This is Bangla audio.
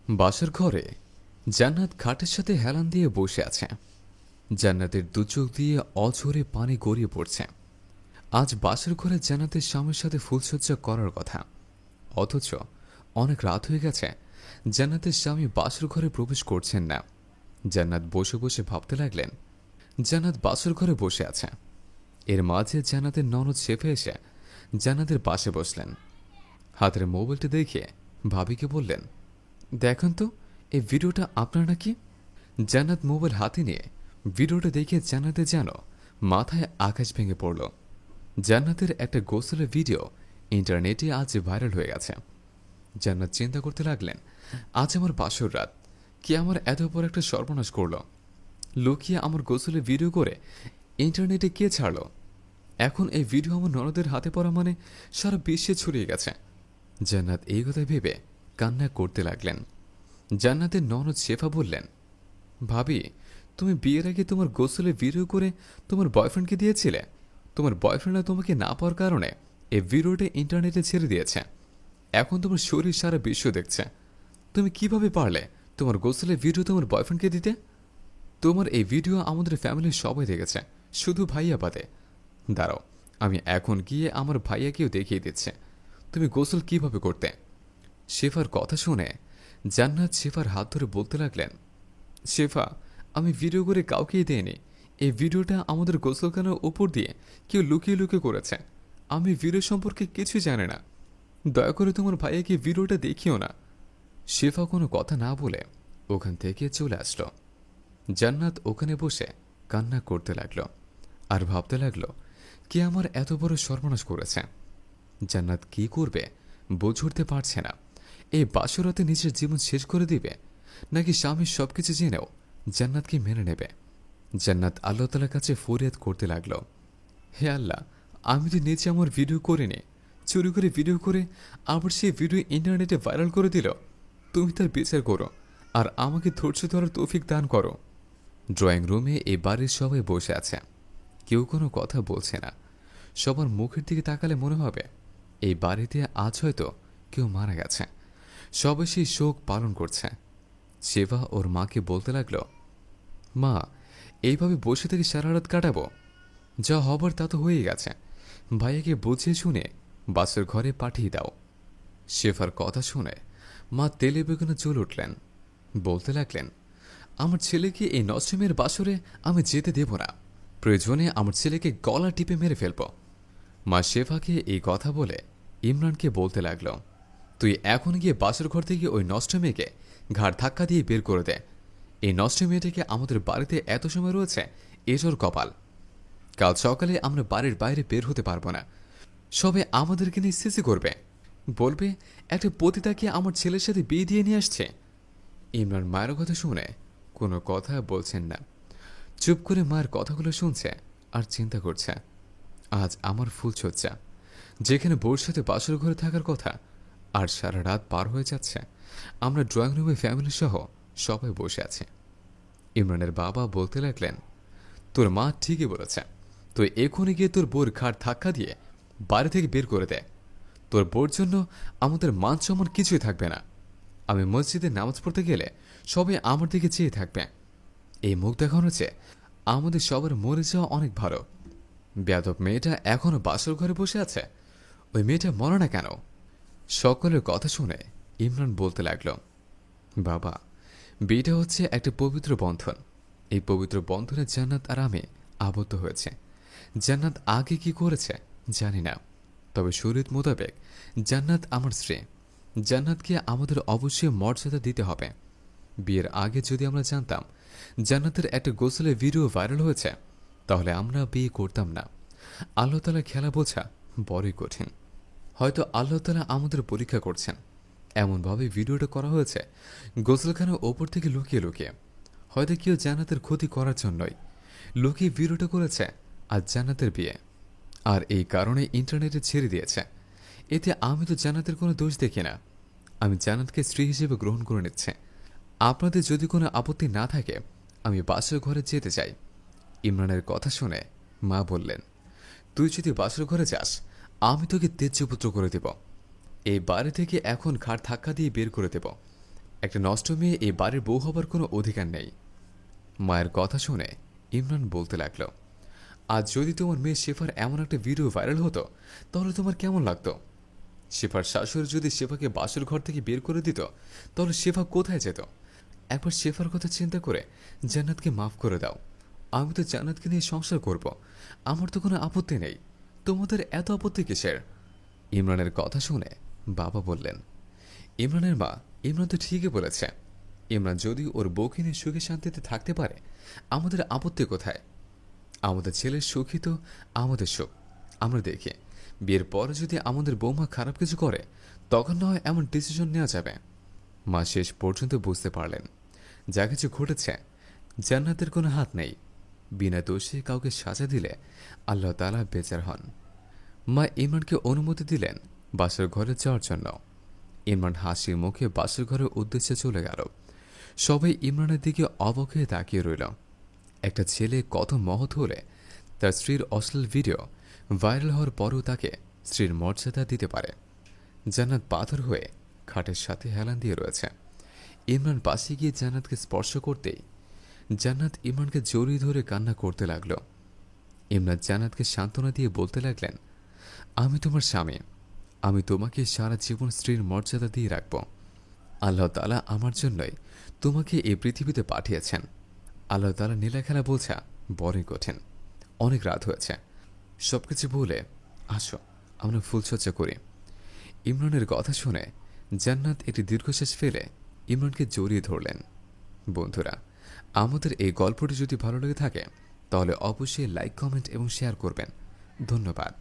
বাসার ঘরে জান্নাত খাটের সাথে হেলান দিয়ে বসে আছে। জান্নাতের দু চোখ দিয়ে অঝরে পানি গড়িয়ে পড়ছে। আজ বাসার ঘরে জান্নাতের স্বামীর সাথে ফুলসজ্জা করার কথা, অথচ অনেক রাত হয়ে গেছে, জান্নাতের স্বামী বাসর ঘরে প্রবেশ করছেন না। জান্নাত বসে বসে ভাবতে লাগলেন। জান্নাত বাসর ঘরে বসে আছে, এর মাঝে জান্নাতের ননদ শেফে এসে জান্নাতের পাশে বসলেন। হাতের মোবাইলটা দেখিয়ে ভাবিকে বললেন, দেখুন তো এই ভিডিওটা আপনার নাকি? জান্নাত মোবাইল হাতে নিয়ে ভিডিওটা দেখে জান্নাতের যেন মাথায় আকাশ ভেঙে পড়ল। জান্নাতের একটা গোসলের ভিডিও ইন্টারনেটে আজ ভাইরাল হয়ে গেছে। জান্নাত চিন্তা করতে লাগলেন, আজ আমার বাসর রাত, কে আমার এত বড় একটা সর্বনাশ করল? লুকিয়ে আমার গোসলের ভিডিও করে ইন্টারনেটে কে ছাড়ল? এখন এই ভিডিও আমার ননদের হাতে পড়া মানে সারা বিশ্বে ছড়িয়ে গেছে। জান্নাত এই কথা ভেবে কান্না করতে লাগলেন। জান্নাতের ননদ শেফা বললেন, ভাবি, তুমি বিয়ের আগে তোমার গোসলে ভিডিও করে তোমার বয়ফ্রেন্ডকে দিয়েছিলে। তোমার বয়ফ্রেন্ডরা তোমাকে না পাওয়ার কারণে এই ভিডিওটা ইন্টারনেটে ছেড়ে দিয়েছে। এখন তোমার শরীর সারা বিশ্ব দেখছে। তুমি কিভাবে পারলে তোমার গোসলের ভিডিও তোমার বয়ফ্রেন্ডকে দিতে? তোমার এই ভিডিও আমাদের ফ্যামিলির সবাই দেখেছে, শুধু ভাইয়া বাদে। দাঁড়াও, আমি এখন গিয়ে আমার ভাইয়াকেও দেখিয়ে দিচ্ছে তুমি গোসল কিভাবে করতে। শেফার কথা শুনে জান্নাত শেফার হাত ধরে বলতে লাগলেন, শেফা, আমি ভিডিও করে কাউকেই দেইনি। এই ভিডিওটা আমাদের গোসলখানার উপর দিয়ে কেউ লুকিয়ে লুকিয়ে করেছে। আমি ভিডিও সম্পর্কে কিছুই জানি না। দয়া করে তোমার ভাইয়াকে ভিডিওটা দেখিও না। শেফা কোনো কথা না বলে ওখান থেকে চলে আসলো। জান্নাত ওখানে বসে কান্না করতে লাগলো আর ভাবতে লাগলো, কে আমার এত বড় সর্বনাশ করেছে। জান্নাত কি করবে বুঝে উঠতে পারছে না। এই বাসরাতে নিজের জীবন শেষ করে দিবে, নাকি স্বামীর সবকিছু জেনেও জান্নাতকে মেনে নেবে। জান্নাত আল্লাহ তাআলার কাছে ফরিয়াদ করতে লাগলো, হে আল্লাহ, আমি তো নিজে আমার ভিডিও করিনি, চুরি করে ভিডিও করে আবার সেই ভিডিও ইন্টারনেটে ভাইরাল করে দিল। তুমি তার বিচার করো আর আমাকে ধৈর্য ধরার তৌফিক দান করো। ড্রয়িং রুমে এই বাড়ির সবাই বসে আছে, কেউ কোনো কথা বলছে না। সবার মুখের দিকে তাকালে মনে হবে এই বাড়িতে আজ হয়তো কেউ মারা গেছে। সবাই সেই শোক পালন করছে। শিবা ওর মাকে বলতে লাগলো, মা, এইভাবে বসে থেকে সারা রাত কাটাবো? যা হবার তা তো হয়েই গেছে। ভাইয়াকে বুঝিয়ে শুনে বাসের ঘরে পাঠিয়ে দাও। শেফার কথা শুনে মা তেলে বেগুনে জ্বল উঠলেন। বলতে লাগলেন, আমার ছেলেকে এই নষ্টমের বাসরে আমি যেতে দেব না। প্রয়োজনে আমার ছেলেকে গলা টিপে মেরে ফেলব। মা শেফাকে এই কথা বলে ইমরানকে বলতে লাগল, তুই এখন গিয়ে বাসর ঘর থেকে ওই নষ্ট মেয়েকে ঘাড় ধাক্কা দিয়ে বের করে দে। এই নষ্ট মেয়েটিকে আমাদের বাড়িতে এত সময় রয়েছে এজোর কপাল। কাল সকালে আমরা বাড়ির বাইরে বের হতে পারবো না। সবে আমাদেরকে নিয়ে সিসি করবে, বলবে একটা পতিতাকে আমার ছেলের সাথে বিয়ে দিয়ে নিয়ে আসছে। ইমরান মায়ের কথা শুনে কোনো কথা বলছেন না, চুপ করে মায়ের কথাগুলো শুনছে আর চিন্তা করছে। আজ আমার ফুলসজ্জা, যেখানে বউর সাথে বাসর ঘরে থাকার কথা, আর সারা রাত পার হয়ে যাচ্ছে। আমরা ড্রয়িং রুমে ফ্যামিলি সহ সবাই বসে আছি। ইমরানের বাবা বলতে লাগলেন, তোর মা ঠিকই বলেছে, তুই এখনই গিয়ে তোর বউর ঘাড় ধাক্কা দিয়ে বাড়ি থেকে বের করে দে। তোর বউর জন্য আমাদের মান সম্মান কিছুই থাকবে না। আমি মসজিদে নামাজ পড়তে গেলে সবাই আমার দিকে চেয়ে থাকবে। এই মুখ দেখানো চেয়ে আমাদের সবার মরে যাওয়া অনেক ভালো। বেয়াদব মেয়েটা এখনো বাসর ঘরে বসে আছে, ওই মেয়েটা মরে না কেন? সকলের কথা শুনে ইমরান বলতে লাগল, বাবা, বিয়েটা হচ্ছে একটা পবিত্র বন্ধন। এই পবিত্র বন্ধনে জান্নাত আর আমি আবদ্ধ হয়েছে। জান্নাত আগে কি করেছে জানি না, তবে শরীয়ত মোতাবেক জান্নাত আমার স্ত্রী। জান্নাতকে আমাদের অবশ্যই মর্যাদা দিতে হবে। বিয়ের আগে যদি আমরা জানতাম জান্নাতের একটা গোসলের ভিডিও ভাইরাল হয়েছে, তাহলে আমরা বিয়ে করতাম না। আল্লাহ তাআলা খেলা বোঝা বড়ই কঠিন। হয়তো আল্লাহ তাআলা আমাদের পরীক্ষা করছেন। এমনভাবে ভিডিওটা করা হয়েছে গোসলখানার ওপর থেকে লুকিয়ে লুকিয়ে। হয়তো কেউ জান্নাতের ক্ষতি করার জন্যই লুকিয়ে ভিডিওটা করেছে আর জান্নাতের বিয়ে, আর এই কারণে ইন্টারনেটে ছেড়ে দিয়েছে। এতে আমি তো জান্নাতের কোনো দোষ দেখি না। আমি জান্নাতকে স্ত্রী হিসেবে গ্রহণ করে নিচ্ছে। আপনাদের যদি কোনো আপত্তি না থাকে আমি বাসর ঘরে যেতে চাই। ইমরানের কথা শুনে মা বললেন, তুই যদি বাসর ঘরে যাস আমি তোকে তেজ্যপুত্র করে দেব। এই বাড়ি থেকে এখন ঘাড় ধাক্কা দিয়ে বের করে দেব। একটা নষ্ট মেয়ে এই বাড়ির বউ হবার কোনো অধিকার নেই। মায়ের কথা শুনে ইমরান বলতে লাগলো, আজ যদি তোমার মেয়ে শেফার এমন একটা ভিডিও ভাইরাল হতো তাহলে তোমার কেমন লাগতো? শেফার শাশুড়ি যদি শেফাকে বাসর ঘর থেকে বের করে দিত তাহলে শেফা কোথায় যেত? একবার শেফার কথা চিন্তা করে জান্নাতকে মাফ করে দাও। আমি তো জান্নাতকে নিয়ে সংসার করব, আমার তো কোনো আপত্তি নেই, তোমাদের এত আপত্তি কিসের? ইমরানের কথা শুনে বাবা বললেন, ইমরানের মা, ইমরান তো ঠিকই বলেছে। ইমরান যদি ওর বউকে নিয়ে সুখে শান্তিতে থাকতে পারে আমাদের আপত্তি কোথায়? আমাদের ছেলের সুখই তো আমাদের সুখ। আমরা দেখি বিয়ের পরে যদি আমাদের বৌমা খারাপ কিছু করে তখন না হয় এমন ডিসিশন নেওয়া যাবে। মা শেষ পর্যন্ত বুঝতে পারলেন যা কিছু ঘটেছে জান্নাতের কোনো হাত নেই। বিনা দোষে কাউকে সাজা দিলে আল্লাহ তাআলা বেজার হন। মা ইমরানকে অনুমতি দিলেন বাসর ঘরে যাওয়ার জন্য। ইমরান হাসি মুখে বাসর ঘরের উদ্দেশ্যে চলে গেল। সবাই ইমরানের দিকে অবাক হয়ে তাকিয়ে রইল। একটা ছেলে কত মহৎ হলে তার স্ত্রীর অশ্লীল ভিডিও ভাইরাল হওয়ার পরও তাকে স্ত্রীর মর্যাদা দিতে পারে। জান্নাত পাথর হয়ে খাটের সাথে হেলান দিয়ে রয়েছে। ইমরান পাশে গিয়ে জান্নাতকে স্পর্শ করতেই জান্নাত ইমরানকে জড়িয়ে ধরে কান্না করতে লাগল। ইমরান জান্নাতকে সান্ত্বনা দিয়ে বলতে লাগলেন, আমি তোমার স্বামী, আমি তোমাকে সারা জীবন স্ত্রীর মর্যাদা দিয়ে রাখব। আল্লাহ তাআলা আমার জন্যই তোমাকে এই পৃথিবীতে পাঠিয়েছেন। আল্লাহ তাআলা নীলাখেলা বোঝা বড়ই কঠিন। অনেক রাত হয়েছে, সবকিছু বলে আসো আমরা ফুলসজ্জা করি। ইমরানের কথা শুনে জান্নাত একটি দীর্ঘশ্বাস ফেলে ইমরানকে জড়িয়ে ধরলেন। বন্ধুরা, আমাদের এই গল্পটি যদি ভালো লেগে থাকে তাহলে অবশ্যই লাইক, কমেন্ট এবং শেয়ার করবেন। ধন্যবাদ।